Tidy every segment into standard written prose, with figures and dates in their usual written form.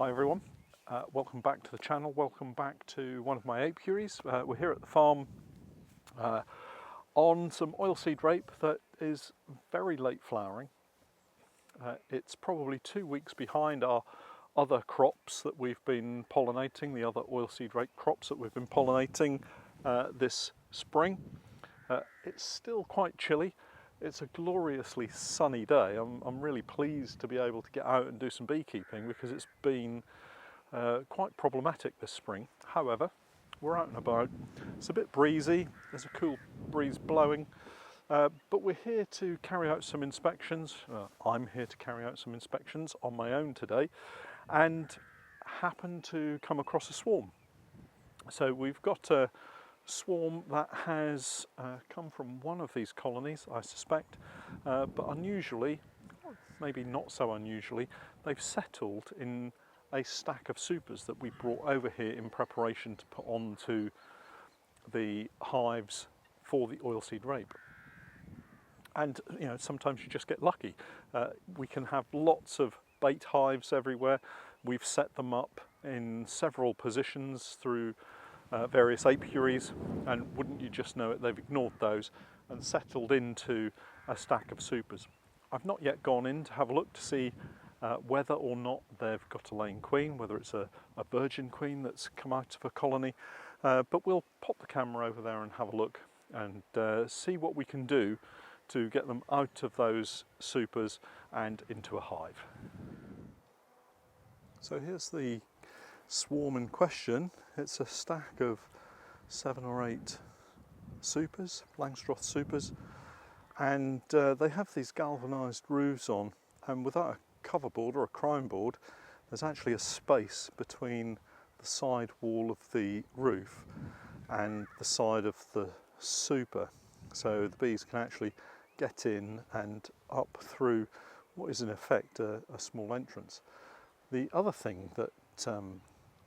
Hi everyone, welcome back to the channel, welcome back to one of my apiaries. We're here at the farm on some oilseed rape that is very late flowering. It's probably 2 weeks behind our other crops that we've been pollinating, the other oilseed rape crops that we've been pollinating this spring. It's still quite chilly. It's a gloriously sunny day. I'm really pleased to be able to get out and do some beekeeping because it's been quite problematic this spring. However, we're out and about. It's a bit breezy, there's a cool breeze blowing, but we're here to carry out some inspections. I'm here to carry out some inspections on my own today and happen to come across a swarm. So we've got a swarm that has come from one of these colonies, I suspect, but unusually, maybe not so unusually, they've settled in a stack of supers that we brought over here in preparation to put onto the hives for the oilseed rape. And you know, sometimes you just get lucky. We can have lots of bait hives everywhere. We've set them up in several positions through various apiaries, and wouldn't you just know it, they've ignored those and settled into a stack of supers. I've not yet gone in to have a look to see whether or not they've got a laying queen, whether it's a virgin queen that's come out of a colony, but we'll pop the camera over there and have a look and see what we can do to get them out of those supers and into a hive. So here's the swarm in question. It's a stack of 7 or 8 supers, Langstroth supers, and they have these galvanised roofs on, and without a cover board or a crime board, there's actually a space between the side wall of the roof and the side of the super, so the bees can actually get in and up through what is in effect a small entrance. The other thing that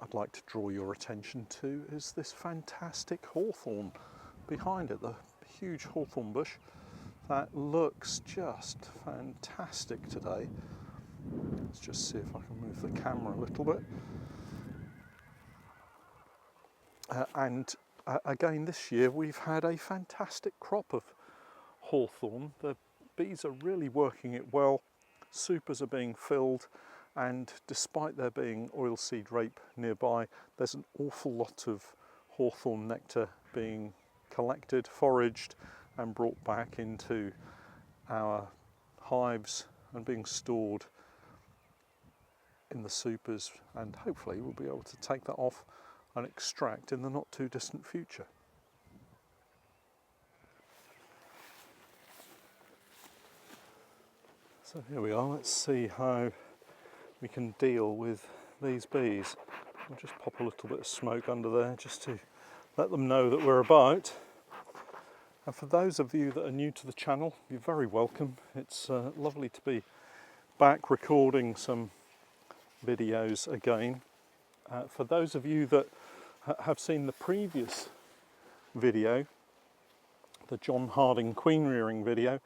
I'd like to draw your attention to is this fantastic hawthorn behind it, the huge hawthorn bush that looks just fantastic today. Let's just see if I can move the camera a little bit. Again this year we've had a fantastic crop of hawthorn. The bees are really working it well, supers are being filled, and despite there being oilseed rape nearby, there's an awful lot of hawthorn nectar being collected, foraged and brought back into our hives and being stored in the supers, and hopefully we'll be able to take that off and extract in the not too distant future. So here we are, let's see how we can deal with these bees. I'll just pop a little bit of smoke under there just to let them know that we're about. And for those of you that are new to the channel, you're very welcome. It's lovely to be back recording some videos again. For those of you that have seen the previous video, the John Harding queen rearing video,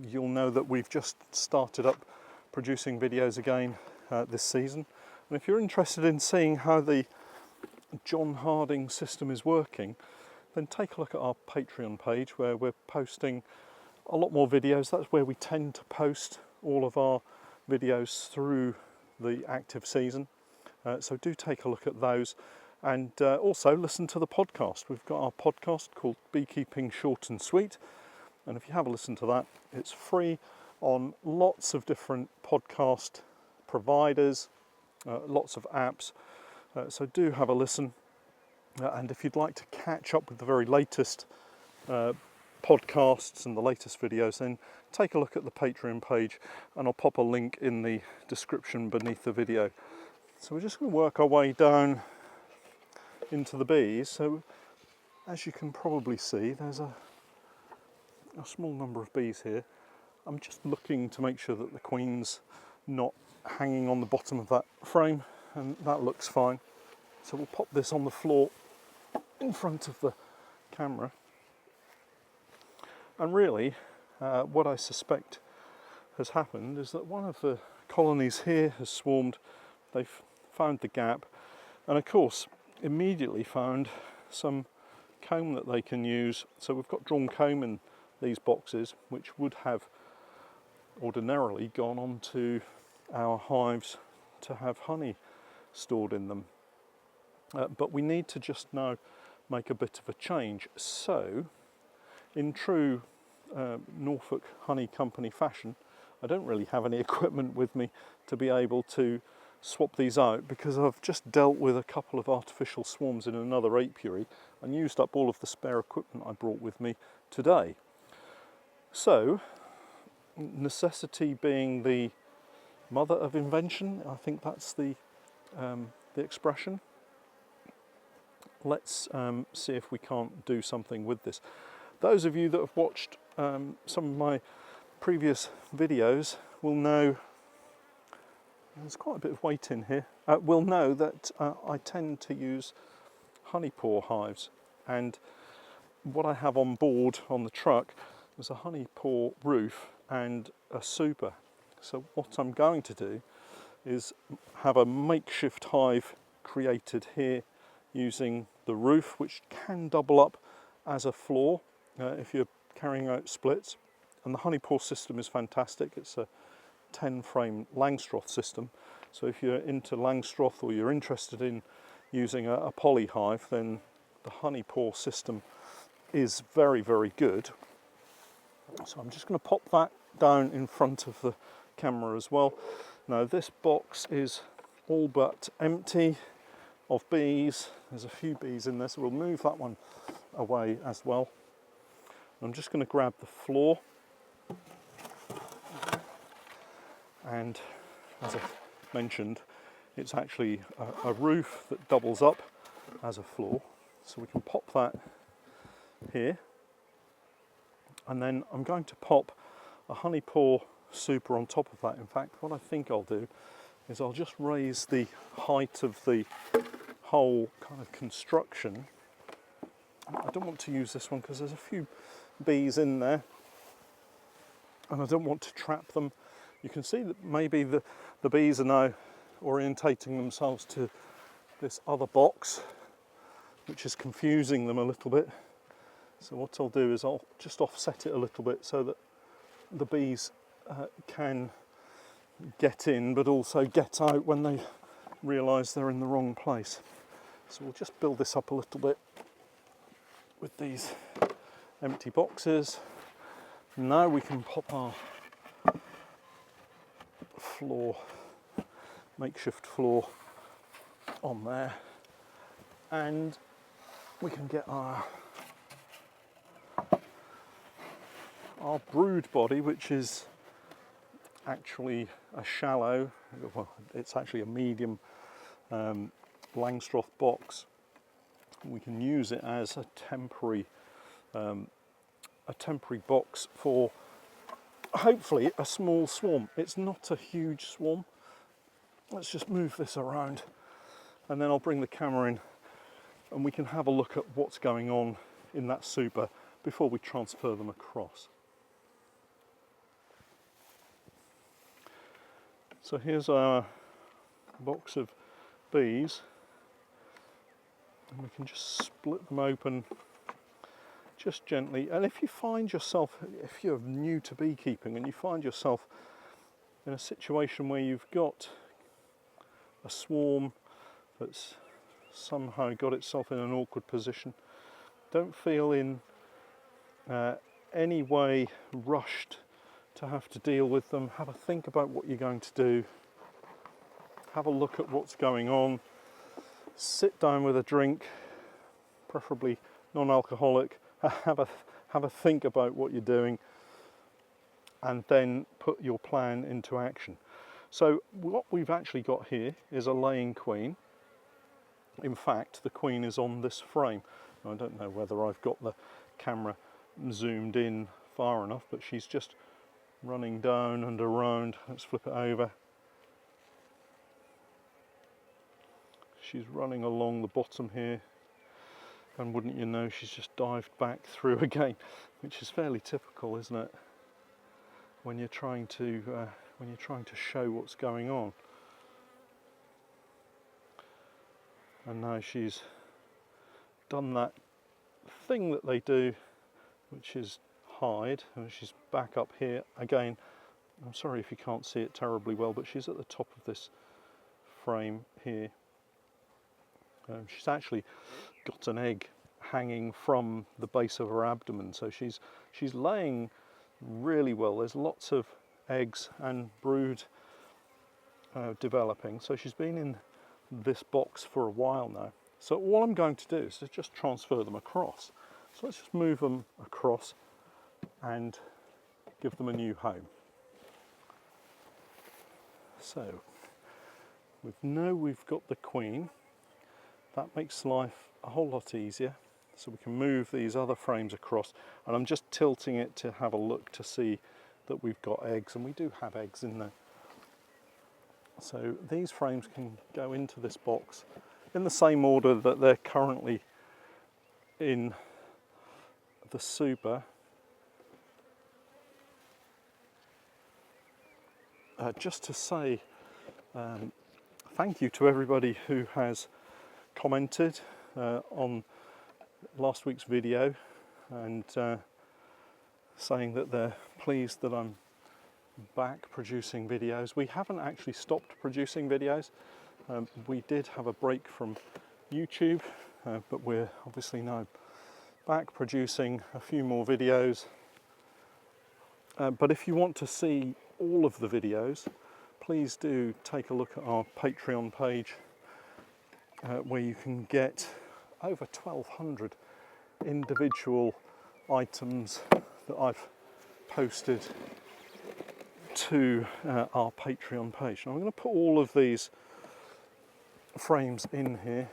you'll know that we've just started up producing videos again this season. And if you're interested in seeing how the John Harding system is working, then take a look at our Patreon page where we're posting a lot more videos. That's where we tend to post all of our videos through the active season. So do take a look at those, and also listen to the podcast. We've got our podcast called Beekeeping Short and Sweet, and if you have a listen to that, it's free on lots of different podcast providers, lots of apps, so do have a listen. And if you'd like to catch up with the very latest podcasts and the latest videos, then take a look at the Patreon page, and I'll pop a link in the description beneath the video. So we're just going to work our way down into the bees. So as you can probably see, there's a small number of bees here. I'm just looking to make sure that the queen's not hanging on the bottom of that frame, and that looks fine. So we'll pop this on the floor in front of the camera. And really, what I suspect has happened is that one of the colonies here has swarmed they've found the gap, and of course immediately found some comb that they can use. So we've got drawn comb in these boxes, which would have ordinarily gone onto our hives to have honey stored in them. But we need to just now make a bit of a change. So, in true Norfolk Honey Company fashion, I don't really have any equipment with me to be able to swap these out, because I've just dealt with a couple of artificial swarms in another apiary and used up all of the spare equipment I brought with me today. So, necessity being the mother of invention, I think that's the expression. Let's see if we can't do something with this. Those of you that have watched some of my previous videos will know, there's quite a bit of weight in here, will know that I tend to use honey pour hives, and what I have on board on the truck is a honey pour roof and a super. So what I'm going to do is have a makeshift hive created here using the roof, which can double up as a floor if you're carrying out splits. And the honey pour system is fantastic. It's a 10 frame Langstroth system. So if you're into Langstroth or you're interested in using a poly hive, then the honey pour system is very, very good. So I'm just going to pop that down in front of the camera as well. Now this box is all but empty of bees. There's a few bees in there, so we'll move that one away as well. I'm just going to grab the floor, and as I mentioned, it's actually a roof that doubles up as a floor, so we can pop that here. And then I'm going to pop a honey pour super on top of that. In fact, what I think I'll do is I'll just raise the height of the whole kind of construction. I don't want to use this one because there's a few bees in there and I don't want to trap them. You can see that maybe the bees are now orientating themselves to this other box, which is confusing them a little bit. So what I'll do is I'll just offset it a little bit so that the bees can get in but also get out when they realise they're in the wrong place. So we'll just build this up a little bit with these empty boxes. Now we can pop our floor, makeshift floor, on there, and we can get our brood body, which is actually a shallow, well, it's actually a medium Langstroth box. We can use it as a temporary box for hopefully a small swarm. It's not a huge swarm. Let's just move this around and then I'll bring the camera in and we can have a look at what's going on in that super before we transfer them across. So here's our box of bees, and we can just split them open just gently. And if you find yourself, if you're new to beekeeping and you find yourself in a situation where you've got a swarm that's somehow got itself in an awkward position, don't feel in any way rushed to have to deal with them. Have a think about what you're going to do. Have a look at what's going on. Sit down with a drink, preferably non-alcoholic. Have a think about what you're doing, and then put your plan into action. So what we've actually got here is a laying queen. In fact, the queen is on this frame. I don't know whether I've got the camera zoomed in far enough, but she's just running down and around. Let's flip it over. She's running along the bottom here, and wouldn't you know, she's just dived back through again, which is fairly typical, isn't it, when you're trying to show what's going on. and now she's done that thing that they do, which is hide, and she's back up here again. I'm sorry if you can't see it terribly well, but she's at the top of this frame here. She's actually got an egg hanging from the base of her abdomen, so she's laying really well. There's lots of eggs and brood developing, so she's been in this box for a while now. So all I'm going to do is to just transfer them across. So let's just move them across and give them a new home. So we've got the queen. That makes life a whole lot easier. So we can move these other frames across, and I'm just tilting it to have a look to see that we've got eggs, and we do have eggs in there. So these frames can go into this box in the same order that they're currently in the super. Just to say thank you to everybody who has commented on last week's video and saying that they're pleased that I'm back producing videos. We haven't actually stopped producing videos. We did have a break from YouTube, but we're obviously now back producing a few more videos. But if you want to see all of the videos, please do take a look at our Patreon page, where you can get over 1,200 individual items that I've posted to our Patreon page. Now I'm going to put all of these frames in here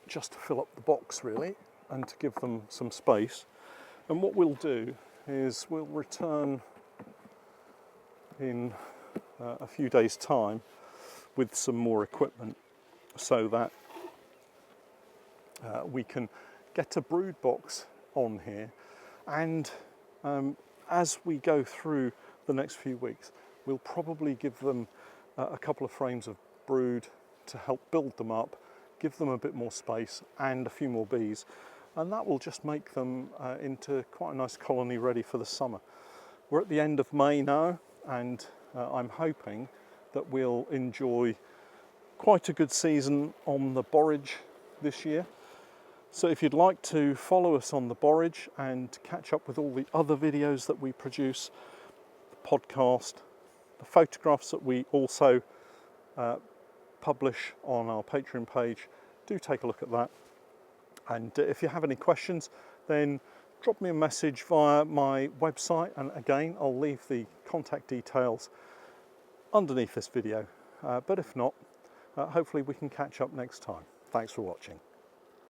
just to fill up the box really, and to give them some space. And what we'll do is we'll return in a few days' time with some more equipment, so that we can get a brood box on here. And as we go through the next few weeks, we'll probably give them a couple of frames of brood to help build them up, give them a bit more space and a few more bees, and that will just make them into quite a nice colony ready for the summer. We're at the end of May now, and I'm hoping that we'll enjoy quite a good season on the borage this year. So if you'd like to follow us on the borage and catch up with all the other videos that we produce, the podcast, the photographs that we also publish on our Patreon page, do take a look at that. And if you have any questions, then drop me a message via my website, and again I'll leave the contact details underneath this video. But if not, hopefully we can catch up next time. Thanks for watching.